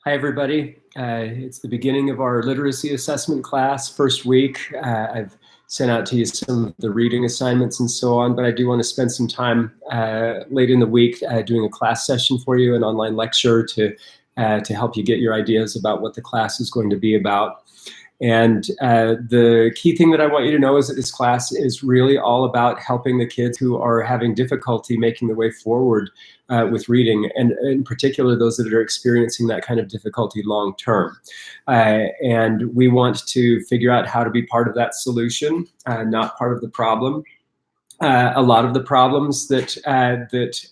Hi, everybody. It's the beginning of our literacy assessment class, first week. I've sent out to you some of the reading assignments and so on, but I do want to spend some time late in the week doing a class session for you, an online lecture to help you get your ideas about what the class is going to be about. And the key thing that I want you to know is that this class is really all about helping the kids who are having difficulty making their way forward with reading, and in particular those that are experiencing that kind of difficulty long term. And we want to figure out how to be part of that solution, not part of the problem. A lot of the problems that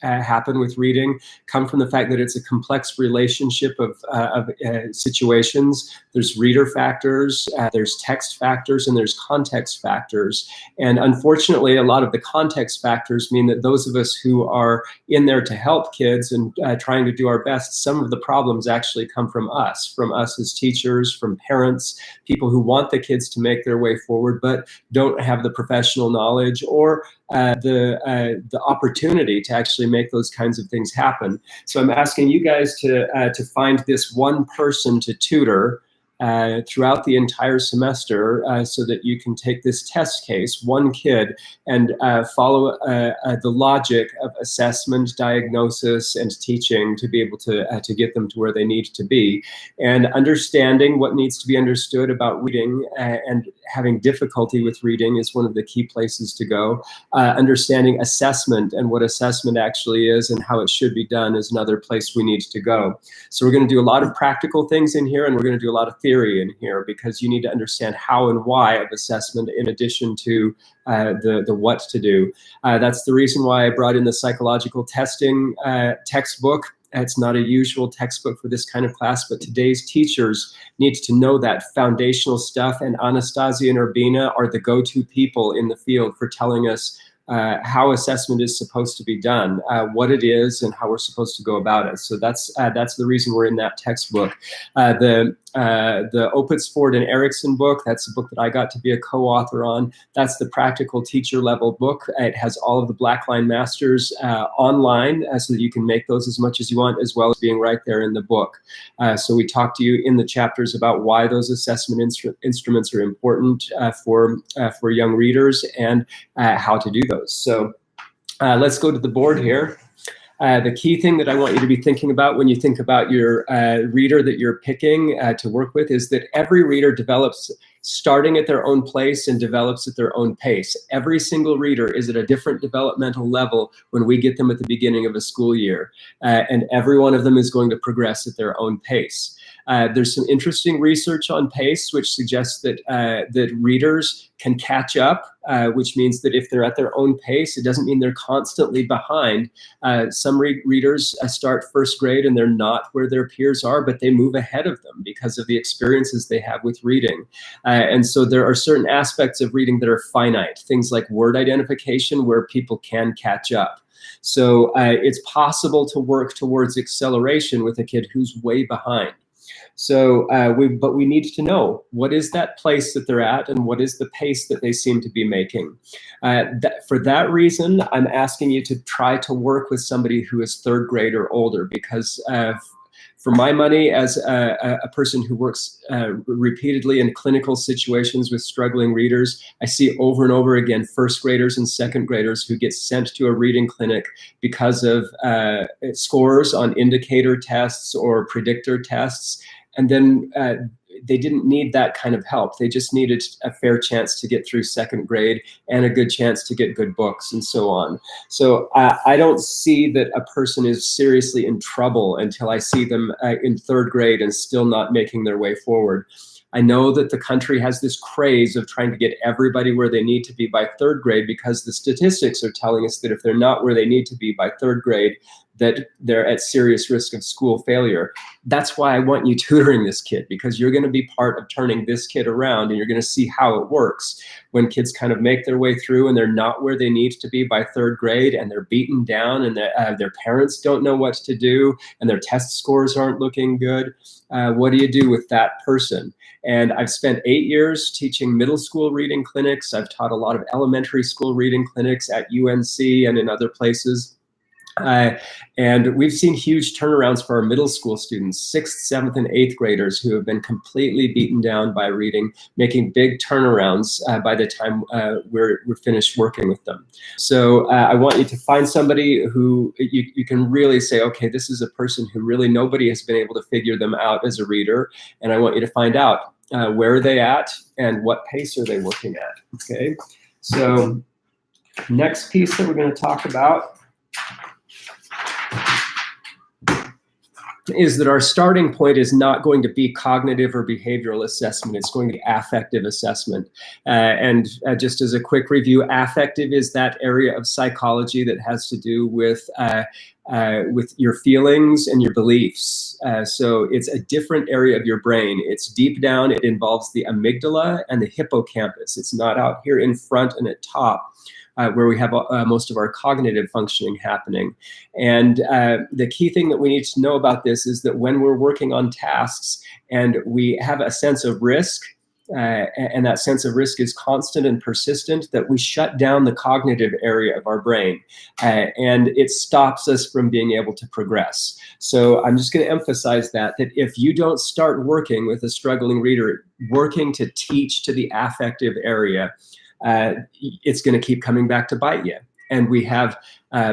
happen with reading come from the fact that it's a complex relationship of situations. There's reader factors, there's text factors, and there's context factors. And unfortunately, a lot of the context factors mean that those of us who are in there to help kids and trying to do our best, some of the problems actually come from us as teachers, from parents, people who want the kids to make their way forward but don't have the professional knowledge or the opportunity to actually make those kinds of things happen. So I'm asking you guys to find this one person to tutor throughout the entire semester so that you can take this test case, one kid, and follow the logic of assessment, diagnosis, and teaching to be able to get them to where they need to be. And understanding what needs to be understood about reading and having difficulty with reading is one of the key places to go. Understanding assessment and what assessment actually is and how it should be done is another place we need to go. So we're going to do a lot of practical things in here, and we're going to do a lot of theory in here, because you need to understand how and why of assessment in addition to the what to do. That's the reason why I brought in the psychological testing textbook. It's not a usual textbook for this kind of class, but today's teachers need to know that foundational stuff, and Anastasia and Urbina are the go-to people in the field for telling us how assessment is supposed to be done, what it is, and how we're supposed to go about it. So that's the reason we're in that textbook. The Opitz, Ford, and Erickson book, that's the book that I got to be a co-author on. That's the practical teacher level book. It has all of the Blackline Masters online so that you can make those as much as you want, as well as being right there in the book. So we talk to you in the chapters about why those assessment instruments are important for young readers and how to do those. So let's go to the board here. The key thing that I want you to be thinking about when you think about your reader that you're picking to work with is that every reader develops starting at their own place and develops at their own pace. Every single reader is at a different developmental level when we get them at the beginning of a school year. And every one of them is going to progress at their own pace. There's some interesting research on pace, which suggests that that readers can catch up, which means that if they're at their own pace, it doesn't mean they're constantly behind. Some readers start first grade and they're not where their peers are, but they move ahead of them because of the experiences they have with reading. And so there are certain aspects of reading that are finite, things like word identification, where people can catch up. So it's possible to work towards acceleration with a kid who's way behind. So, but we need to know what is that place that they're at and what is the pace that they seem to be making. For that reason, I'm asking you to try to work with somebody who is third grade or older, because for my money, as a person who works repeatedly in clinical situations with struggling readers, I see over and over again first graders and second graders who get sent to a reading clinic because of scores on indicator tests or predictor tests. And then they didn't need that kind of help. They just needed a fair chance to get through second grade and a good chance to get good books and so on. So I don't see that a person is seriously in trouble until I see them in third grade and still not making their way forward. I know that the country has this craze of trying to get everybody where they need to be by third grade, because the statistics are telling us that if they're not where they need to be by third grade, that they're at serious risk of school failure. That's why I want you tutoring this kid, because you're going to be part of turning this kid around, and you're going to see how it works when kids kind of make their way through and they're not where they need to be by third grade, and they're beaten down, and their parents don't know what to do, and their test scores aren't looking good. What do you do with that person? And I've spent 8 years teaching middle school reading clinics. I've taught a lot of elementary school reading clinics at UNC and in other places. And we've seen huge turnarounds for our middle school students, 6th, 7th, and 8th graders who have been completely beaten down by reading, making big turnarounds by the time we're finished working with them. So I want you to find somebody who you can really say, okay, this is a person who really nobody has been able to figure them out as a reader. And I want you to find out where are they at and what pace are they working at, okay? So next piece that we're going to talk about is that our starting point is not going to be cognitive or behavioral assessment. It's going to be affective assessment. And just as a quick review, affective is that area of psychology that has to do with your feelings and your beliefs. So it's a different area of your brain. It's deep down. It involves the amygdala and the hippocampus. It's not out here in front and at top. Where we have most of our cognitive functioning happening. And the key thing that we need to know about this is that when we're working on tasks and we have a sense of risk, and that sense of risk is constant and persistent, that we shut down the cognitive area of our brain, and it stops us from being able to progress. So I'm just going to emphasize that if you don't start working with a struggling reader, working to teach to the affective area, it's going to keep coming back to bite you. And we have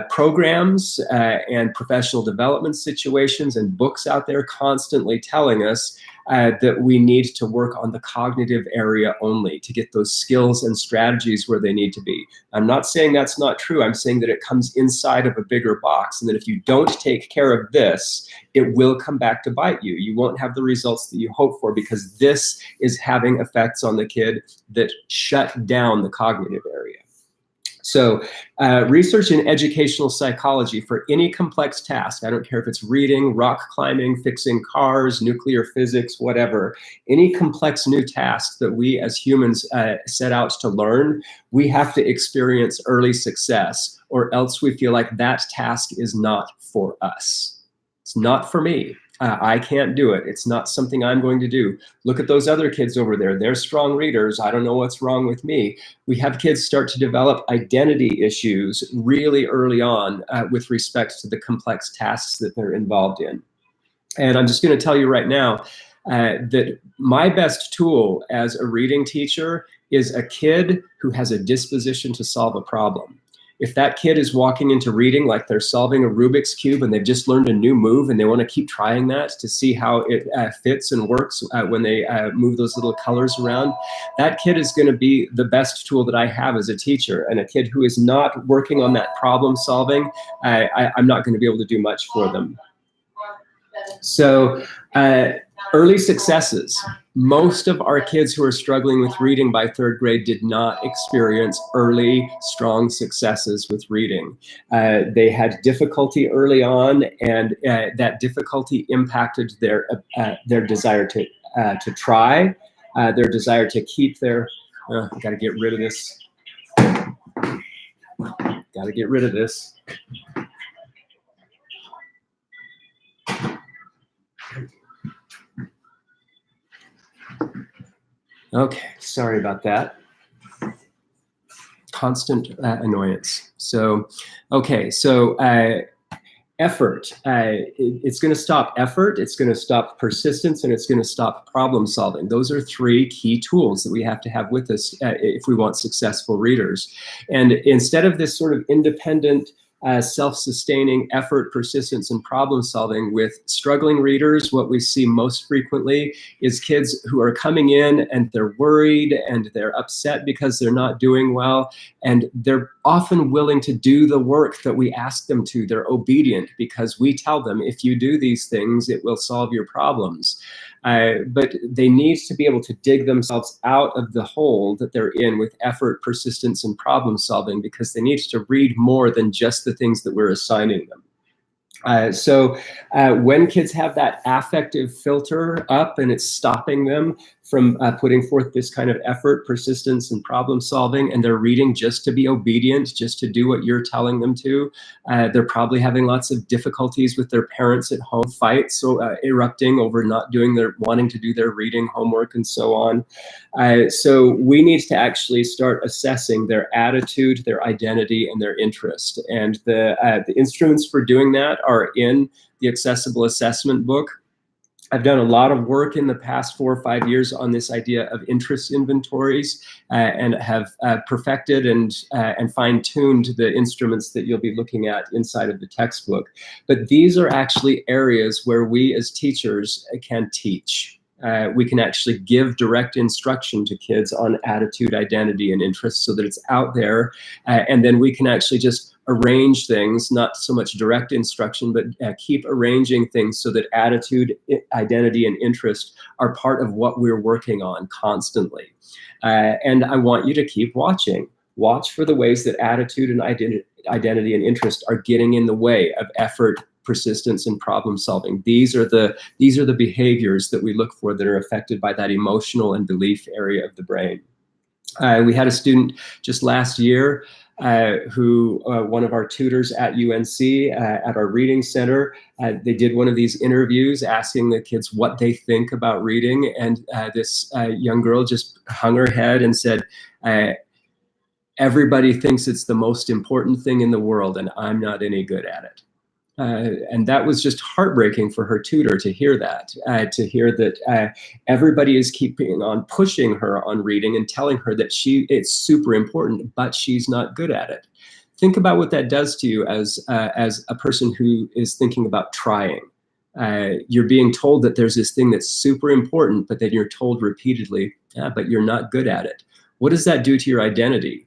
programs and professional development situations and books out there constantly telling us that we need to work on the cognitive area only to get those skills and strategies where they need to be. I'm not saying that's not true. I'm saying that it comes inside of a bigger box, and that if you don't take care of this, it will come back to bite you. You won't have the results that you hope for because this is having effects on the kid that shut down the cognitive area. So research in educational psychology for any complex task, I don't care if it's reading, rock climbing, fixing cars, nuclear physics, whatever, any complex new task that we as humans set out to learn, we have to experience early success, or else we feel like that task is not for us. It's not for me. I can't do it. It's not something I'm going to do. Look at those other kids over there. They're strong readers. I don't know what's wrong with me. We have kids start to develop identity issues really early on with respect to the complex tasks that they're involved in. And I'm just going to tell you right now that my best tool as a reading teacher is a kid who has a disposition to solve a problem. If that kid is walking into reading like they're solving a Rubik's Cube and they've just learned a new move and they want to keep trying that to see how it fits and works when they move those little colors around, that kid is going to be the best tool that I have as a teacher. And a kid who is not working on that problem solving, I'm not going to be able to do much for them. So early successes. Most of our kids who are struggling with reading by 3rd grade did not experience early, strong successes with reading. They had difficulty early on, and that difficulty impacted their desire to try, their desire to keep their, got to get rid of this. Got to get rid of this. Okay, sorry about that. Constant annoyance. So, okay, so effort. It's going to stop effort, it's going to stop persistence, and it's going to stop problem solving. Those are 3 key tools that we have to have with us if we want successful readers. And instead of this sort of independent, self-sustaining effort, persistence, and problem solving with struggling readers, what we see most frequently is kids who are coming in and they're worried and they're upset because they're not doing well, and they're often willing to do the work that we ask them to. They're obedient because we tell them, if you do these things, it will solve your problems. But they need to be able to dig themselves out of the hole that they're in with effort, persistence, and problem solving, because they need to read more than just the things that we're assigning them. So when kids have that affective filter up and it's stopping them from putting forth this kind of effort, persistence, and problem solving, and they're reading just to be obedient, just to do what you're telling them to. They're probably having lots of difficulties with their parents at home, fights erupting over not wanting to do their reading homework and so on. So we need to actually start assessing their attitude, their identity, and their interest. And the instruments for doing that are in the Accessible Assessment book. I've done a lot of work in the past 4 or 5 years on this idea of interest inventories, and have perfected and fine-tuned the instruments that you'll be looking at inside of the textbook. But these are actually areas where we as teachers can teach. We can actually give direct instruction to kids on attitude, identity, and interest so that it's out there, and then we can actually just arrange things, not so much direct instruction, but keep arranging things so that attitude, identity, and interest are part of what we're working on constantly. And I want you to keep watching. Watch for the ways that attitude and identity and interest are getting in the way of effort, persistence, and problem solving. These are the behaviors that we look for that are affected by that emotional and belief area of the brain. We had a student just last year who one of our tutors at UNC at our reading center, they did one of these interviews asking the kids what they think about reading, and this young girl just hung her head and said, everybody thinks it's the most important thing in the world and I'm not any good at it. And that was just heartbreaking for her tutor to hear that, everybody is keeping on pushing her on reading and telling her that it's super important, but she's not good at it. Think about what that does to you as a person who is thinking about trying. You're being told that there's this thing that's super important, but then you're told repeatedly, but you're not good at it. What does that do to your identity?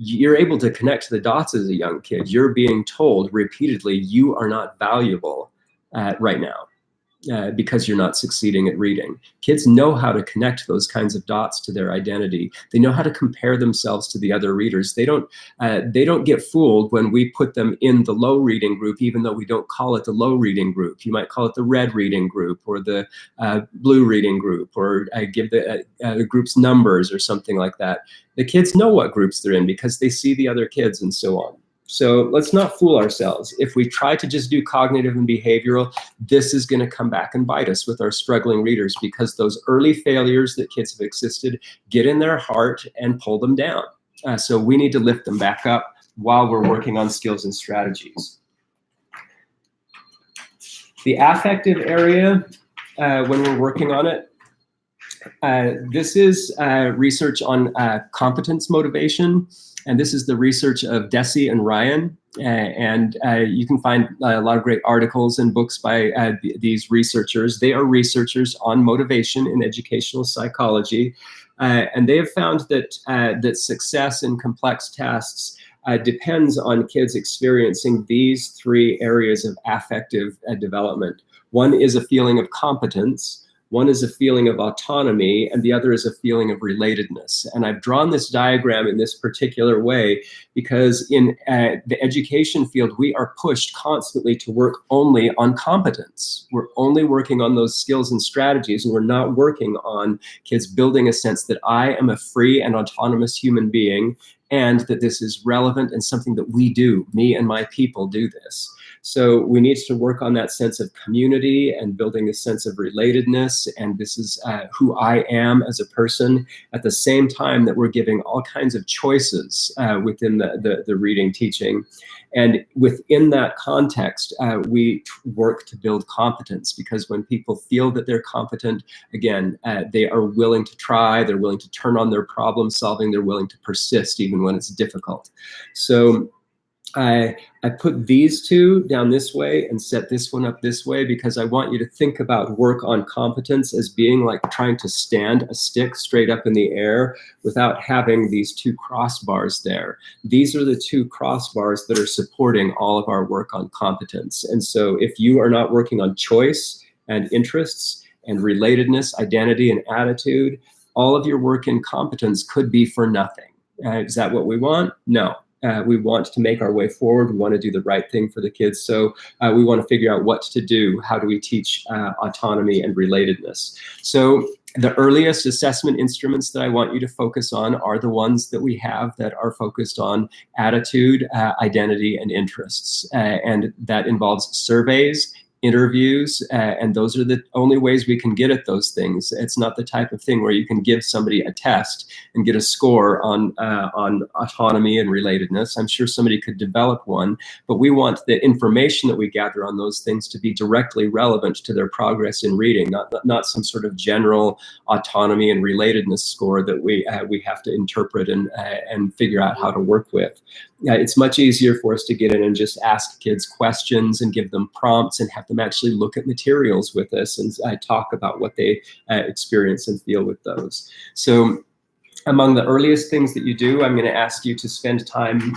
You're able to connect the dots as a young kid. You're being told repeatedly you are not valuable right now because you're not succeeding at reading. Kids know how to connect those kinds of dots to their identity. They know how to compare themselves to the other readers. They don't get fooled when we put them in the low reading group, even though we don't call it the low reading group. You might call it the red reading group or the blue reading group, or give the group's numbers or something like that. The kids know what groups they're in because they see the other kids and so on. So let's not fool ourselves. If we try to just do cognitive and behavioral, this is going to come back and bite us with our struggling readers, because those early failures that kids have existed get in their heart and pull them down. So we need to lift them back up while we're working on skills and strategies. The affective area, when we're working on it, this is research on competence motivation, and this is the research of Deci and Ryan, and you can find a lot of great articles and books by these researchers. They are researchers on motivation in educational psychology, and they have found that that success in complex tasks depends on kids experiencing these 3 areas of affective development. One is a feeling of competence, one is a feeling of autonomy, and the other is a feeling of relatedness. And I've drawn this diagram in this particular way because in the education field, we are pushed constantly to work only on competence. We're only working on those skills and strategies, and we're not working on kids building a sense that I am a free and autonomous human being, and that this is relevant and something that we do, me and my people do this. So we need to work on that sense of community and building a sense of relatedness, and this is who I am as a person, at the same time that we're giving all kinds of choices within the reading teaching. And within that context, we work to build competence, because when people feel that they're competent, again, they are willing to try, they're willing to turn on their problem solving, they're willing to persist even when it's difficult. So I put these 2 down this way and set this one up this way because I want you to think about work on competence as being like trying to stand a stick straight up in the air without having these 2 crossbars there. These are the 2 crossbars that are supporting all of our work on competence. And so if you are not working on choice and interests and relatedness, identity, and attitude, all of your work in competence could be for nothing. Is that what we want? No. we want to make our way forward. We want to do the right thing for the kids. So we want to figure out what to do. How do we teach autonomy and relatedness? So the earliest assessment instruments that I want you to focus on are the ones that we have that are focused on attitude, identity, and interests. And that involves surveys, interviews, and those are the only ways we can get at those things. It's not the type of thing where you can give somebody a test and get a score on autonomy and relatedness. I'm sure somebody could develop one, but we want the information that we gather on those things to be directly relevant to their progress in reading, not some sort of general autonomy and relatedness score that we have to interpret and figure out how to work with. It's much easier for us to get in and just ask kids questions and give them prompts and have them actually look at materials with us and talk about what they experience and feel with those. So among the earliest things that you do, I'm going to ask you to spend time,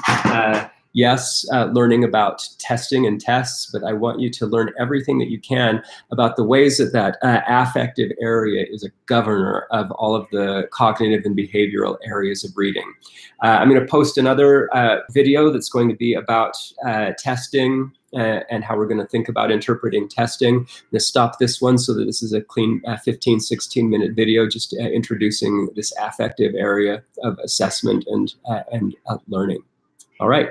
learning about testing and tests, but I want you to learn everything that you can about the ways that affective area is a governor of all of the cognitive and behavioral areas of reading. I'm going to post another video that's going to be about testing and how we're going to think about interpreting testing. I'm going to stop this one so that this is a clean 15, 16-minute video just introducing this affective area of assessment and learning. All right.